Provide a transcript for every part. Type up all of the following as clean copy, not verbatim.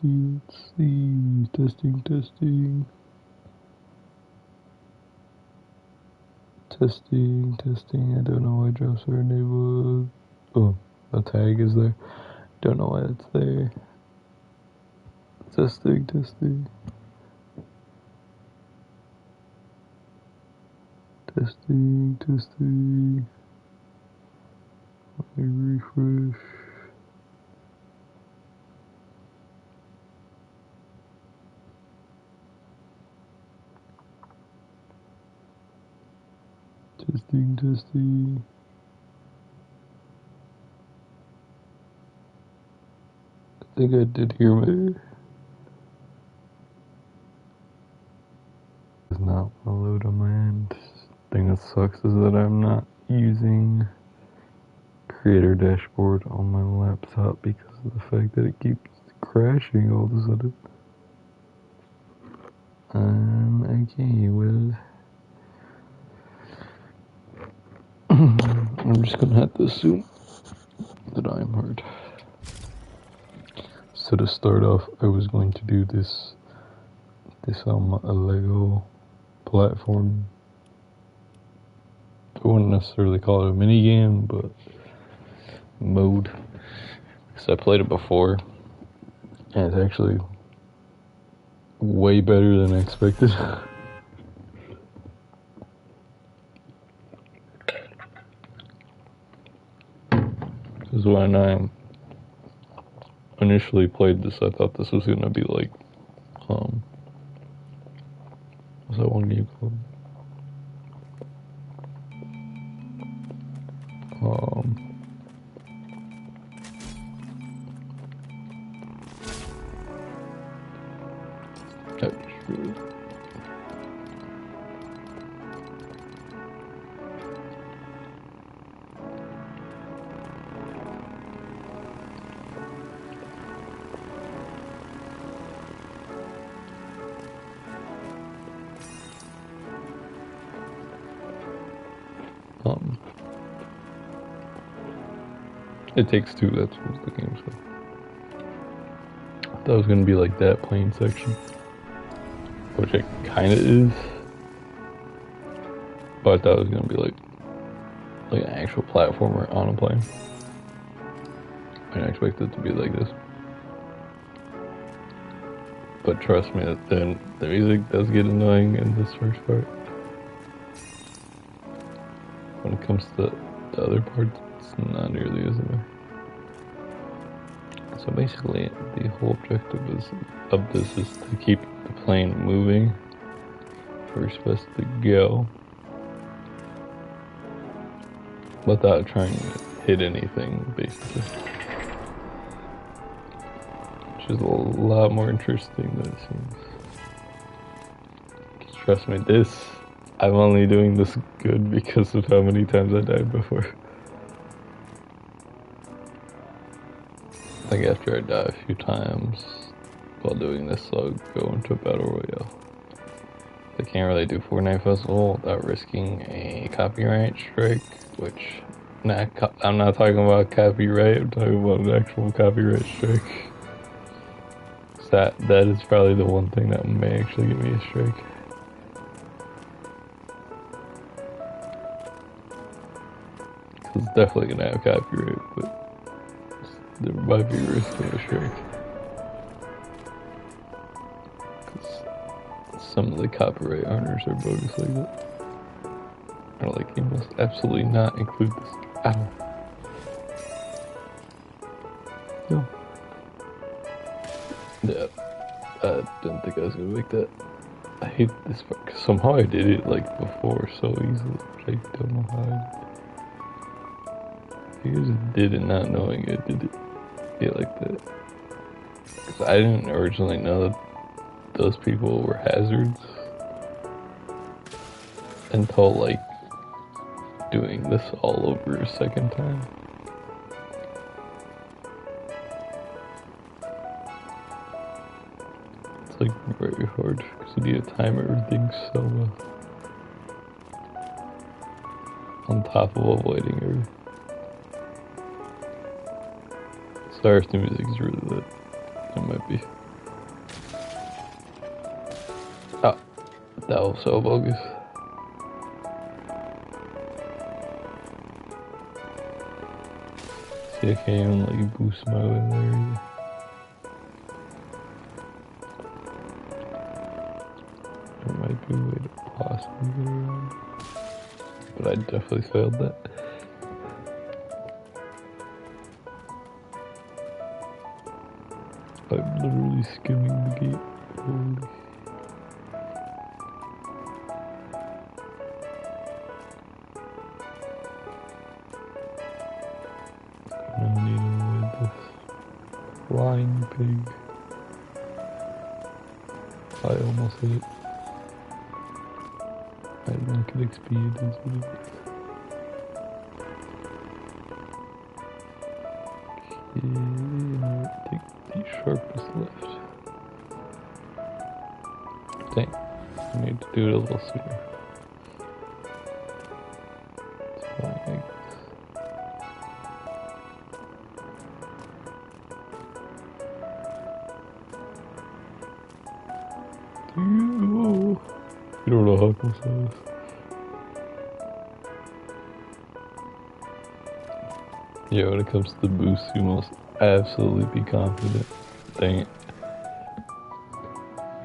let's see. Testing, testing. Testing, testing. I don't know why drops are enabled. Oh, the tag is there. Don't know why it's there. Testing, testing. Testing, testing. Let me refresh. Testing, testing. I think I did hear my... It's not gonna load on my end. The thing that sucks is that I'm not using Creator Dashboard on my laptop because of the fact that it keeps crashing all of a sudden. Okay, well... I'm just gonna have to assume that I'm hard. So to start off, I was going to do this a Lego platform. I wouldn't necessarily call it a mini game, but mode. Because I played it before, and it's actually way better than I expected. Because when I initially played this, I thought this was gonna be like, what's that one game called? It Takes Two, that's what the game's called. I thought it was gonna be like that plane section, which it kinda is, but I thought it was gonna be like an actual platformer on a plane. I didn't expect it to be like this. But trust me, then the music does get annoying in this first part. When it comes to the other parts, it's not nearly as annoying. So basically, the whole objective of this is to keep the plane moving where it's supposed to go without trying to hit anything, basically. Which is a lot more interesting than it seems. Trust me, I'm only doing this good because of how many times I died before. I think after I die a few times while doing this, I'll go into a battle royale. I can't really do Fortnite Festival without risking a copyright strike, which I'm not talking about copyright, I'm talking about an actual copyright strike. That is probably the one thing that may actually give me a strike. Cause it's definitely gonna have copyright, but there might be a risk of a strike. Cause some of the copyright owners are bogus like that. Or like, you must absolutely not include this. Ow. No. Yeah, I didn't think I was gonna make that. I hate this part, cause somehow I did it like before so easily, but I don't know how I just did it not knowing I did it like that. Cause I didn't originally know that those people were hazards until like doing this all over a second time. It's like very hard because you need to time everything so well. On top of avoiding everything. Sorry if the music is really lit. It might be. That was so bogus. See, I can't even let you boost my way there either. There might be a way to possibly get around. But I definitely failed that. I'm literally skimming the gate. Holy. I need to avoid this flying pig. I almost hit it. I didn't get XP, it is what it is. Okay, take the sharpest left. Dang, I need to do it a little sooner. It's fine, I guess. You don't know how close that is. Yeah, when it comes to the boost, you must absolutely be confident. Dang it.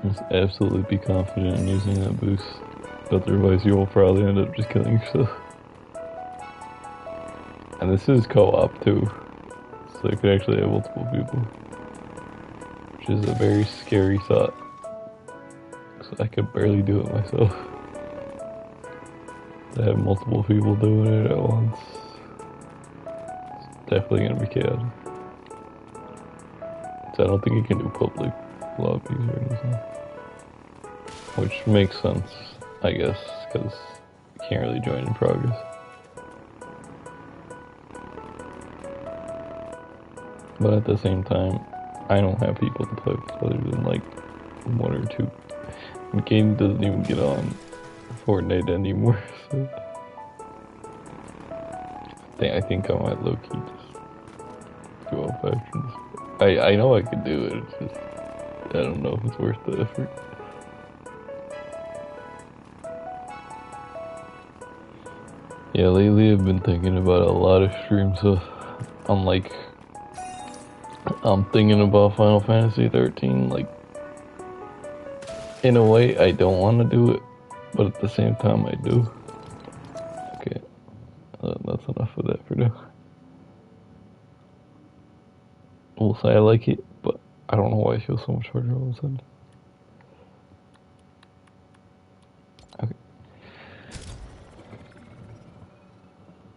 You must absolutely be confident in using that boost. Otherwise, you will probably end up just killing yourself. And this is co-op too. So you could actually have multiple people. Which is a very scary thought. So I could barely do it myself. To have multiple people doing it at once. It's definitely gonna be chaotic. So I don't think you can do public lobbies or anything. Which makes sense, I guess, because you can't really join in progress. But at the same time, I don't have people to play with other than like one or two. The game doesn't even get on Fortnite anymore, so I think I might low-key just go off actions. I know I could do it, it's just I don't know if it's worth the effort. Yeah, lately I've been thinking about a lot of streams, so I'm thinking about Final Fantasy 13, like, in a way I don't want to do it, but at the same time I do. Okay, that's enough of that for now. We'll say I like it, but I don't know why I feel so much harder all of a sudden. Okay.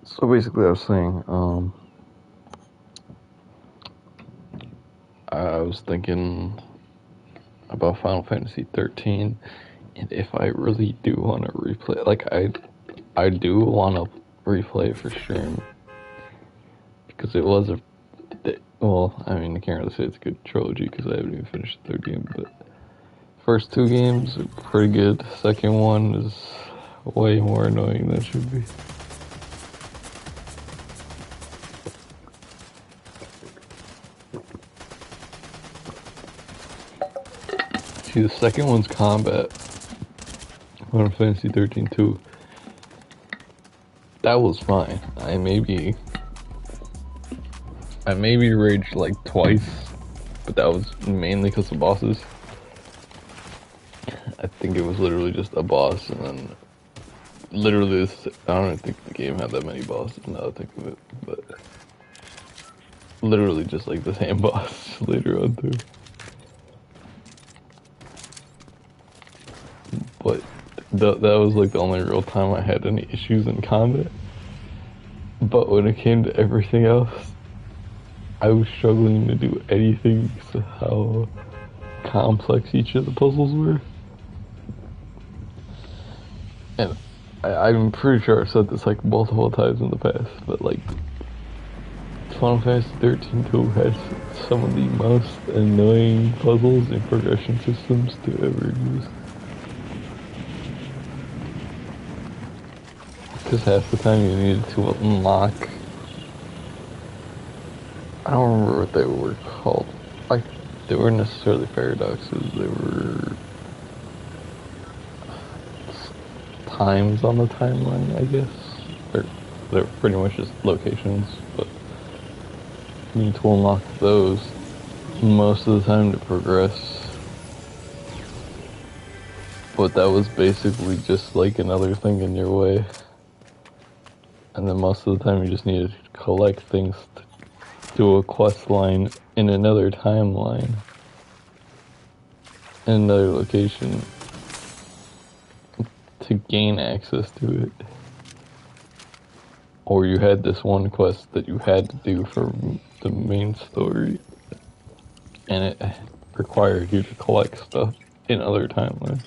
So basically I was saying, I was thinking about Final Fantasy 13, and if I really do want to replay, like I do want to replay it for stream, because it was well, I mean, I can't really say it's a good trilogy because I haven't even finished the third game, but first two games are pretty good. Second one is way more annoying than it should be. See, the second one's combat. Final Fantasy 13 2. That was fine. I maybe raged like twice, but that was mainly because of bosses. I think it was literally just a boss, and then literally I don't even think the game had that many bosses now that I think of it, but literally just like the same boss later on too. But that was like the only real time I had any issues in combat. But when it came to everything else, I was struggling to do anything because of how complex each of the puzzles were. And I'm pretty sure I've said this like multiple times in the past, but like Final Fantasy 13 2 has some of the most annoying puzzles and progression systems to ever exist. Because half the time you needed to unlock, I don't remember what they were called. Like, they weren't necessarily paradoxes, they were times on the timeline, I guess. They're pretty much just locations, but you need to unlock those most of the time to progress. But that was basically just like another thing in your way. And then most of the time you just need to collect things to do a quest line in another timeline, in another location, to gain access to it. Or you had this one quest that you had to do for the main story, and it required you to collect stuff in other timelines.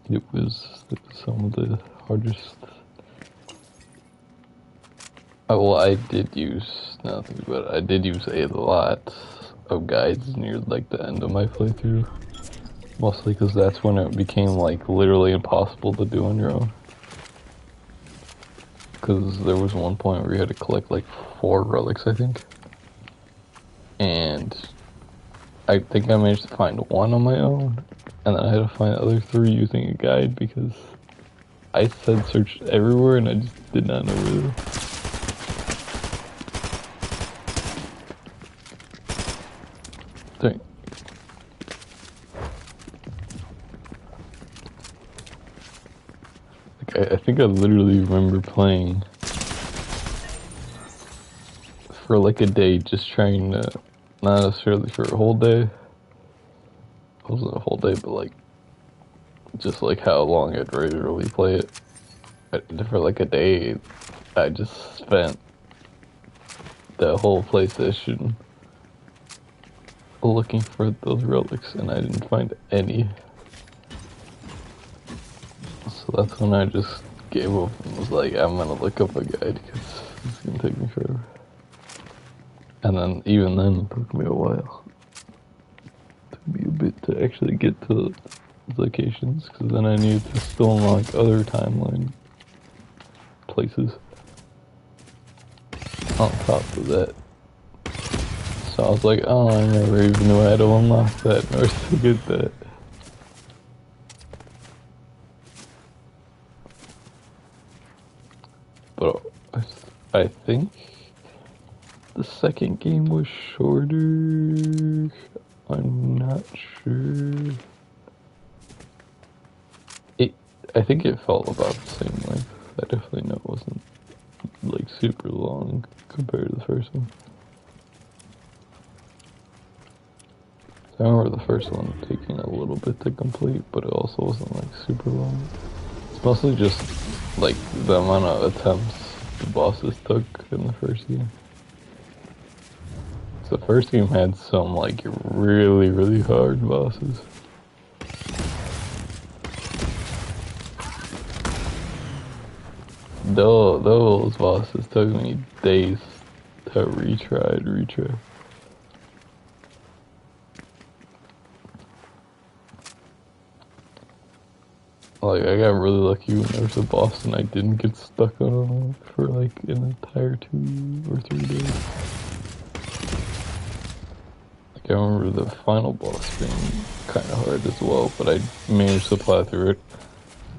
It was some of the hardest. Well, I did use nothing, but I did use a lot of guides near like the end of my playthrough. Mostly because that's when it became like literally impossible to do on your own. Because there was one point where you had to collect like 4 relics, I think. And I think I managed to find 1 on my own. And then I had to find the other 3 using a guide because I said search everywhere and I just did not know where they were. Dang. I think I literally remember playing for like a day, just trying to, not necessarily for a whole day. It wasn't a whole day, but like, just like how long I'd regularly play it. For like a day, I just spent the whole PlayStation looking for those relics, and I didn't find any. So that's when I just gave up and was like, I'm gonna look up a guide because it's gonna take me forever. And then, even then, it took me a while. It took me a bit to actually get to the locations, because then I needed to still unlock other timeline places on top of that. So I was like, oh, I never even knew I had to unlock that in order to get that. But I think the second game was shorter. I'm not sure. I think it felt about the same length. I definitely know it wasn't like super long compared to the first one. I remember the first one taking a little bit to complete, but it also wasn't like super long. It's mostly just like the amount of attempts the bosses took in the first game. So the first game had some like really, really hard bosses. Those bosses took me days to retry. Like, I got really lucky when there was a boss and I didn't get stuck on him for like an entire 2 or 3 days. Like, I remember the final boss being kind of hard as well, but I managed to plow through it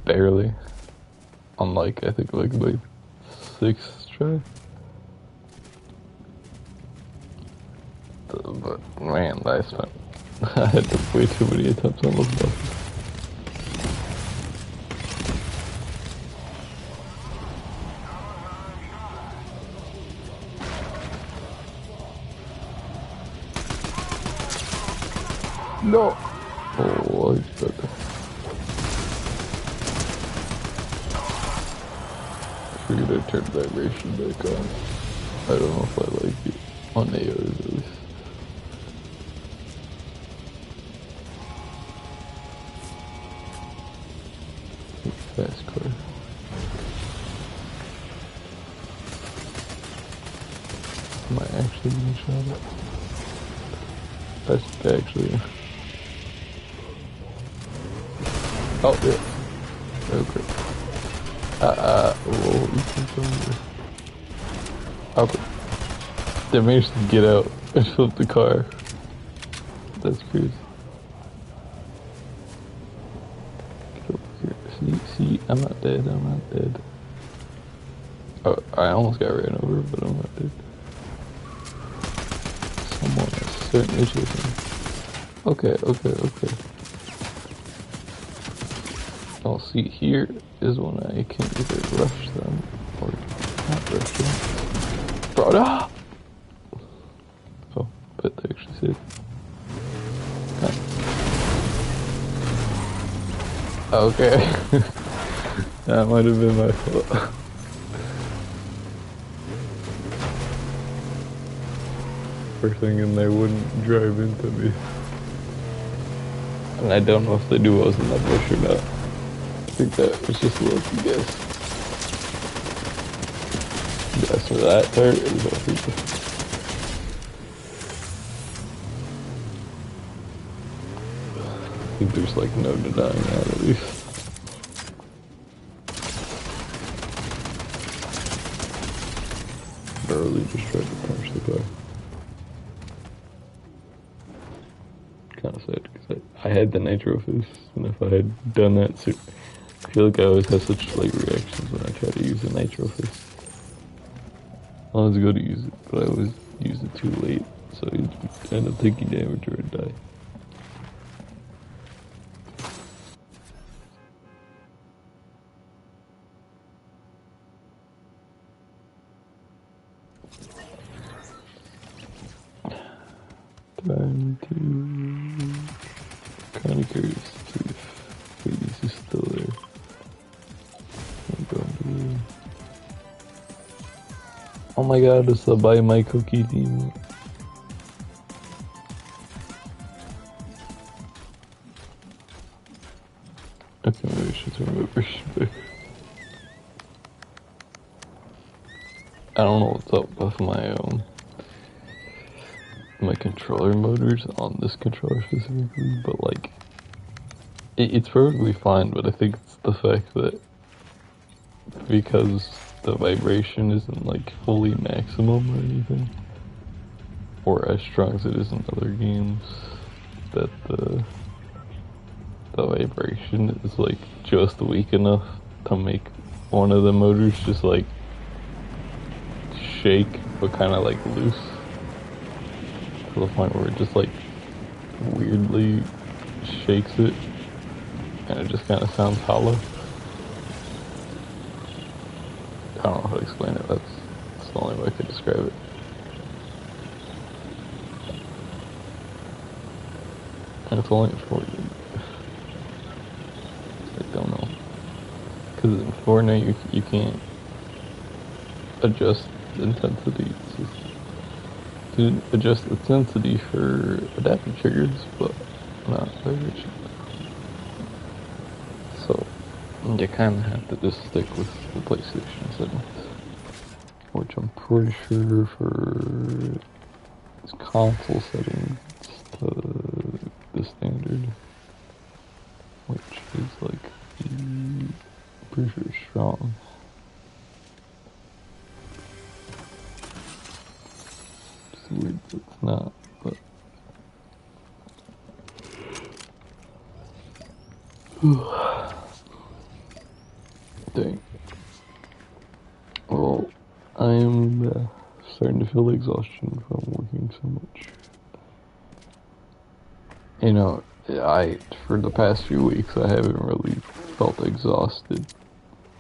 barely. On like, I think like 6th try. But man, I had to way too many attempts on those bosses. No! Oh, I shot that. I figured I'd turn vibration back on. I don't know if I like it. On AOs at least. Fast car. Am I actually being shot at? That's actually... Oh, yeah. Okay. Whoa, you can come here. Okay. They managed to get out and flip the car. That's crazy. I'm not dead, I'm not dead. Oh, I almost got ran over, but I'm not dead. Someone is certainly chasing. Okay, okay, okay. I'll see, here is when I can either rush them or not rush them. Bro, ah! Oh, but they actually saved. Okay. That might have been my fault. First thing in they wouldn't drive into me. And I don't know if they knew I was in that bush or not. I think that was just a lucky guess. Guess for that turret is what people. I think there's like no denying that at least. Barely just tried to punch the car. Kind of sad because I had the nitro fist, and if I had done that, I feel like I always have such like reactions when I try to use the nitro fist. I was good to use it, but I always use it too late, so you end up taking damage or die. Time to kind of curious to see if Hades is still there. I'm going to... Oh my god, it's a buy my cookie team. Okay, maybe I should turn my version back. I don't know what's up with my controller motors on this controller specifically, but like it's perfectly fine, but I think it's the fact that because the vibration isn't like fully maximum or anything, or as strong as it is in other games, that the vibration is like just weak enough to make one of the motors just like shake but kind of like loose to the point where it just like weirdly shakes it and it just kind of sounds hollow. I don't know how to explain it, that's the only way I could describe it. And it's only in Fortnite. I don't know. Because in Fortnite you can't adjust the intensity. It's just, you can adjust the intensity for adaptive triggers, but not vibration. So you kind of have to just stick with the PlayStation settings, which I'm pretty sure for console settings the standard, which is like pretty sure it's strong. It's weird that it's not, but dang. Well, I am starting to feel exhaustion from working so much. You know, for the past few weeks I haven't really felt exhausted,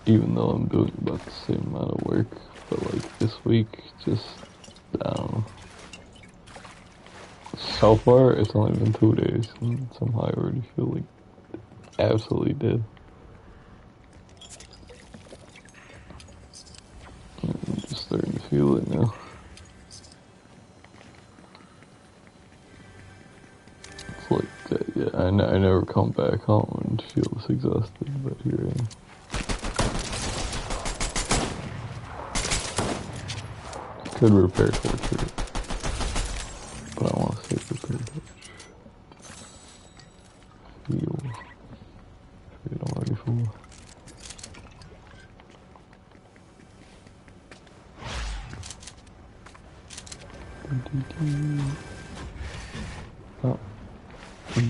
even though I'm doing about the same amount of work. But like this week, just, I don't know. So far, it's only been 2 days, and somehow I already feel like absolutely dead. I'm just starting to feel it now. It's like, yeah, I never come back home and feel this exhausted, but here I am. Could repair torture, but I want to say repair torture. Feel. I'm already full. Oh,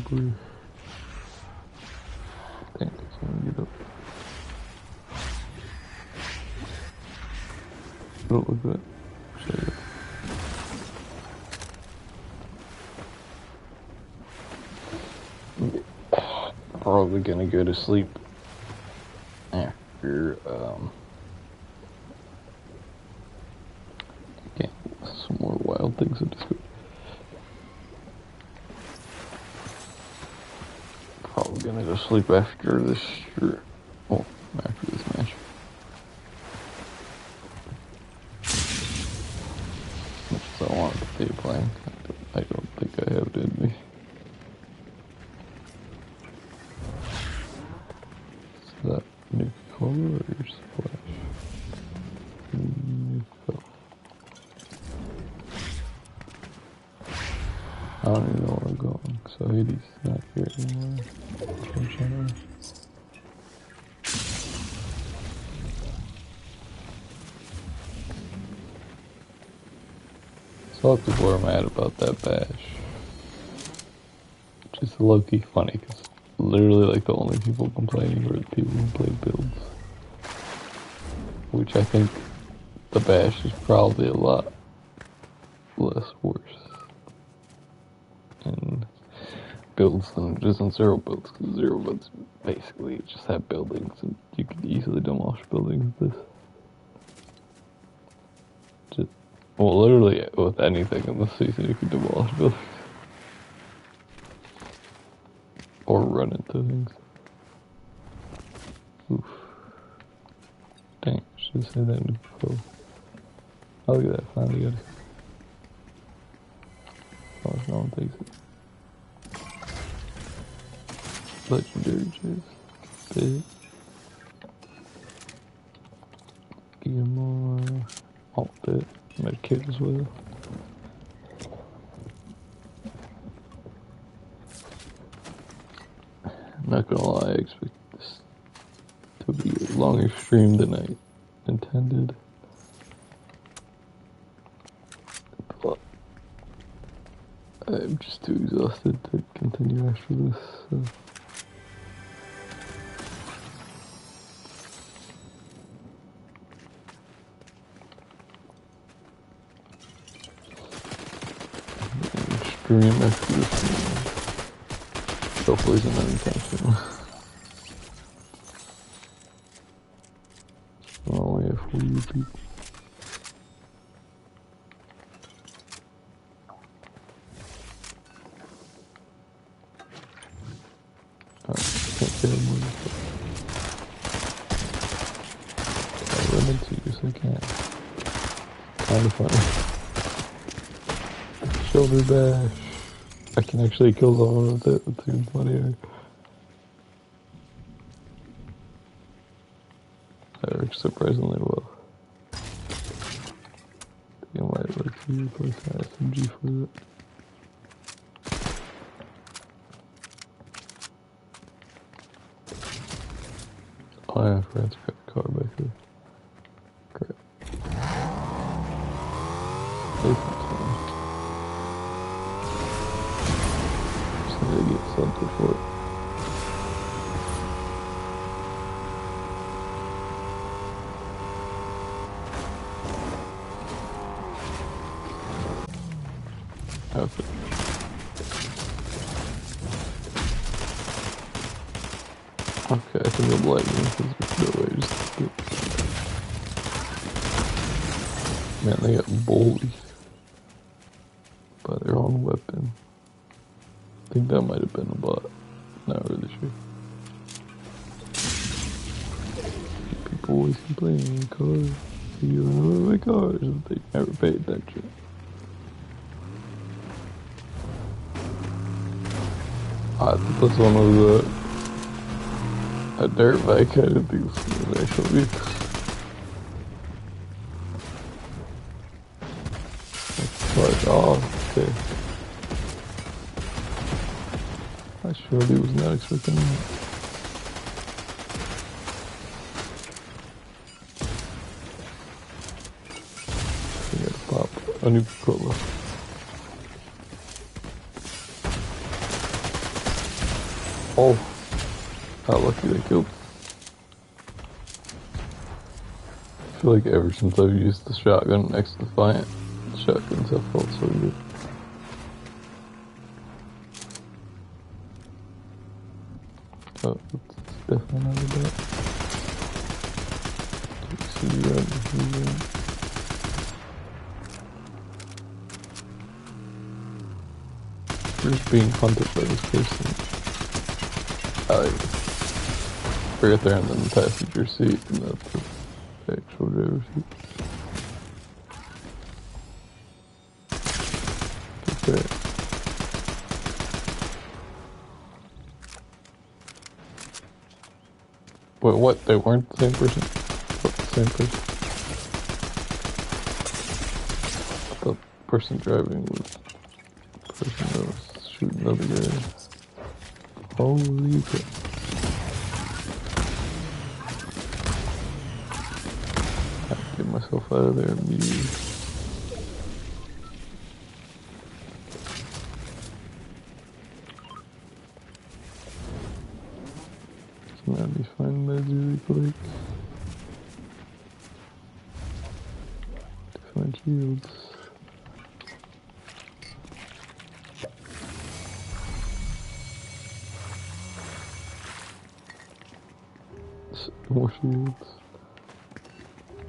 blue. Dang, I can't get up. Don't look at it. Probably gonna go to sleep after some more wild things to discover. Probably gonna go sleep after this after this match. As much as I want to continue playing, I don't think I have it in me. Is that new color or splash? New color. I don't even know where I'm going, so Hades not here anymore. So a lot of people are mad about that bash. Which is low-key funny, because literally like the only people complaining were the people who play builds. Which I think the bash is probably a lot less worse in builds than just in zero builds, because zero builds basically just have buildings and you can easily demolish buildings with this. Well, literally with anything in this season you can demolish buildings. Or run into things. Oof. Dang, I should have said that before. Oh, look at that, finally got it. Oh, no one takes it. Legendary chest. Big. Get more. Oh, bit. Medkit as well. I'm not gonna lie, I expect this to be a longer stream than I intended. But I'm just too exhausted to continue after this, so. Stream after this one. Hopefully it's not intentional. I only have 40 people. Can't get more. I run into you, so I can't. Kinda funny. Shoulder dash. I can actually kill someone with it. It seems funnier. That works surprisingly well. I think I might like to replace my SMG for that. Oh yeah, I forgot to cut the car back there. Crap. Just need to get something for it. Okay. Okay, I think I'm lightning because there's no way to skip. Man, they got bullied by their own weapon. I think that might have been a bot. Not really sure. People always complaining in cars. You don't know my cars, but they never pay attention. I thought this one was a dirt bike. I didn't think this was an actual vehicle. Like, oh, okay. I surely was not expecting that. I gotta pop a new controller. Oh, how lucky they killed. feel like ever since I've used the shotgun next Defiant, shotguns have felt so good. Oh, it's definitely not a bad. We're just being hunted by this person. Right there in the passenger seat and that's the actual driver's seat. Get that. Wait, what? They weren't the same person? What, the same person? The person driving was the person that was shooting the other guy. Holy crap. Get myself out of there immediately. So now I need to find meds really quick. To find shields. More shields.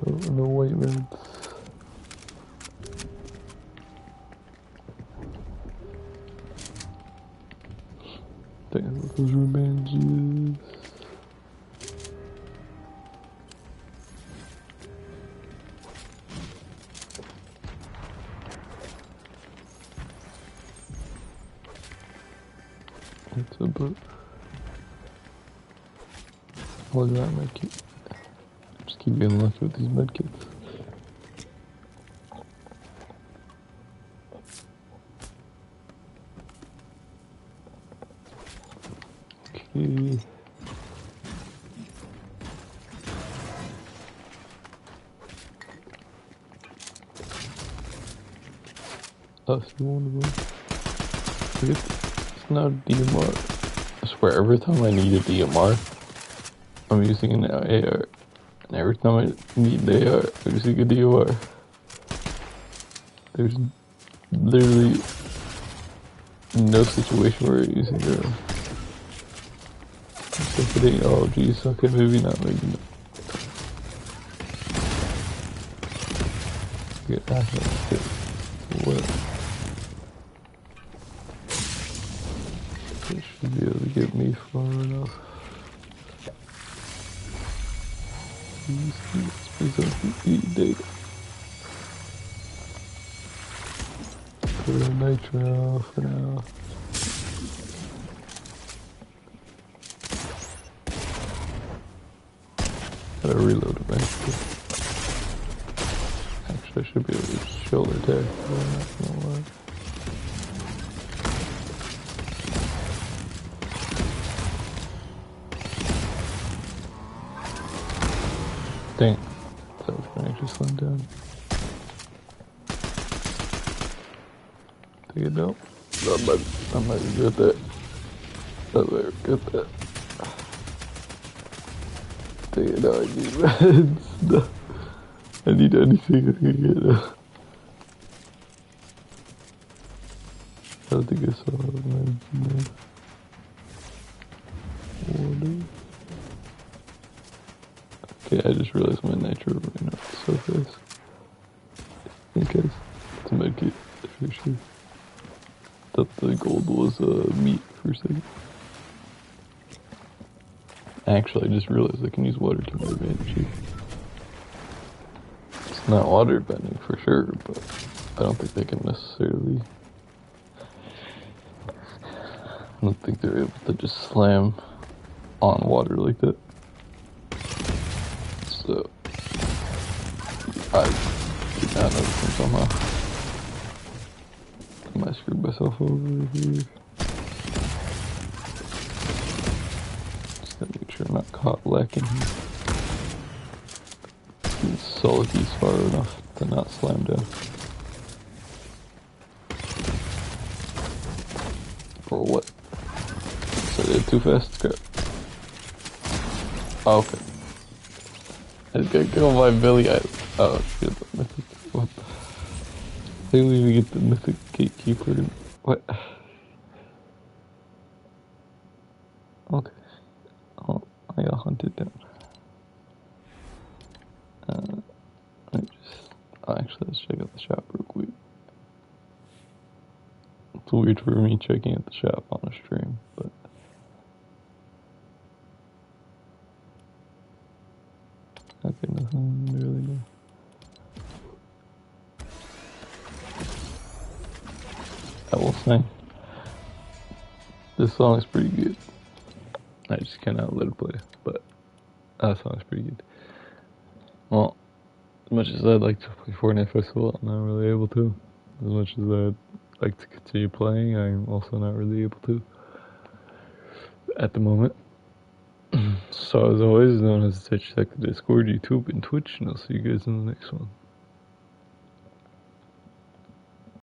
Oh, no white meds. Think what those revenges. It's a book. Look at that medkit. Just keep getting lucky with these medkits. Okay. I see one of them. It's not a DMR. I swear, every time I need a DMR, I'm using an AR. And every time I need an AR, I'm using a DMR. There's literally no situation where I'm using a... Oh geez, okay, maybe not. Get back up. What? It should be able to get me far enough. Please don't eat data. Put a nitro for now. Gotta reload eventually. Actually, I should be able to shoulder attack. I'm not gonna lie. Dang. That was gonna actually slow down. Take it down. I might regret that. I might regret that. Take it down, I need meds. No. I need anything I can get now. I don't think I saw meds in there. Water. Okay, I just realized my nitro ran out so fast. In case. It's a medkit, for sure. Thought the gold was meat for a second. Actually, I just realized I can use water to my advantage here. It's not water bending for sure, but I don't think they can necessarily... I don't think they're able to just slam on water like that. So, I did not notice them somehow. I might screw myself over here. Just gotta make sure I'm not caught lacking here. Solid these far enough to not slam down. For what? So I did too fast? Crap. Oh, okay. I just gotta go by Billy. Oh shit, the mythic. What? I think we even get the mythic gatekeeper. What? Okay. Oh, I got hunted down. Let me just. Actually, let's check out the shop real quick. It's weird for me checking out the shop on a stream, but. Okay, nothing really new. I will say, this song is pretty good. I just cannot let it play, but that song is pretty good. Well, as much as I'd like to play Fortnite Festival, I'm not really able to. As much as I'd like to continue playing, I'm also not really able to at the moment. So as always, don't hesitate to check the Discord, YouTube, and Twitch, and I'll see you guys in the next one.